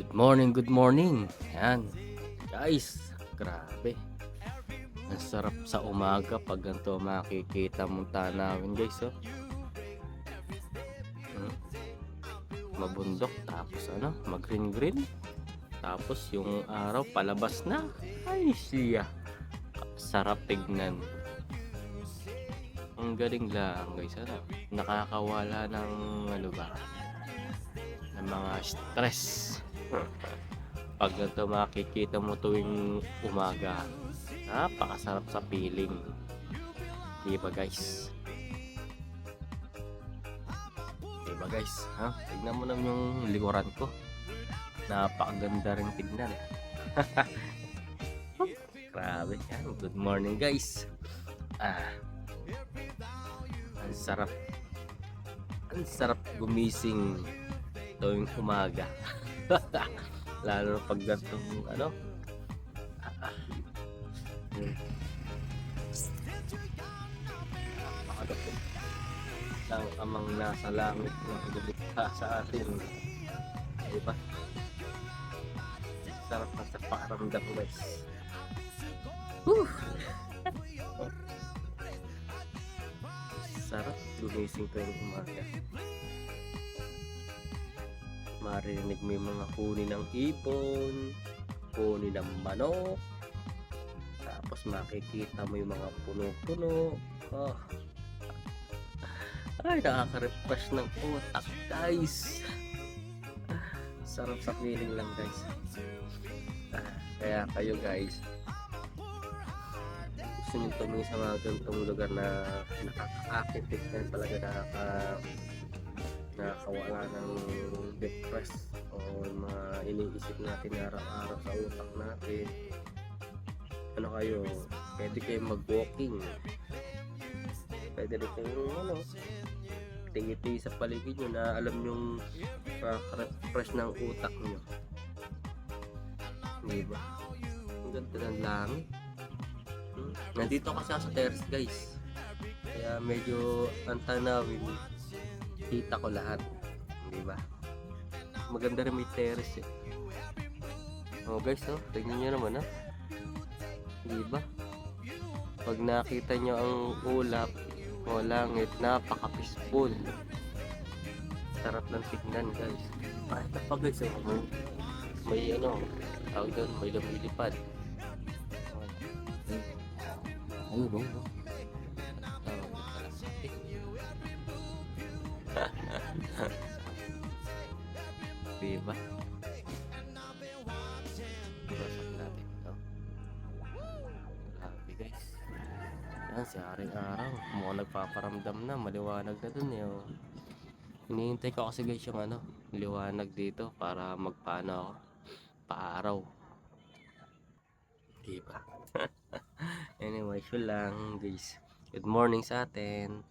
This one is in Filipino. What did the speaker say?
Good morning, good morning. Yan. Guys, grabe. Ang sarap sa umaga pag ganito makikita mong tanawin, guys, oh. Hmm. Mabundok tapos mag-green-green. Tapos yung araw palabas na. Ay, siya. Sarap tignan. Ang galing lang, guys. Nakakawala ng ng mga stress. Pag ito makikita mo tuwing umaga, napakasarap sa feeling, diba guys? Diba guys, tignan mo naman yung likuran ko, napakaganda rin tignan. Grabe yan. Good morning guys. Ang sarap gumising tuwing umaga. Lalo na pag gantong napakadapit ng amang nasa langit na ilulikha sa atin, diba? Sarap na sa pakiramdam guys. Sarap gumising tuwing umaga. Marinig mo yung mga huni ng ipon, huni ng manok, tapos makikita mo yung mga puno-puno. Ay, nakaka-refresh ng utak guys. Sarap sa feeling lang guys. Kaya kayo guys, gusto nyo tumingin sa mga ganitong lugar na nakaka-active tignan, talaga nakakawala ng depress o mga iniisip natin araw-araw sa utak natin. Kayo, pwede kayong mag-walking, pwede rin kayong tingi-tingi sa paligid nyo na alam yung refresh ng utak nyo, diba? Ang ganda ng langit. Nandito kasi sa terrace guys, kaya medyo ang tanawin, kita ko lahat, diba? Maganda rin may terrace guys, tignan nyo naman diba? Pag nakita nyo ang ulap o langit, napaka-peaceful, sarap ng tignan guys. Ito pa guys, may tawag doon, may lumilipad. Ayun diba? Iwasak natin ito. Grabe guys. Yan, si Haring Araw mukhang nagpaparamdam na, maliwanag na dun hinihintay ko kasi guys yung liwanag dito para magpaano ako, paaraw, diba? Anyway, yun lang guys. Good morning sa atin.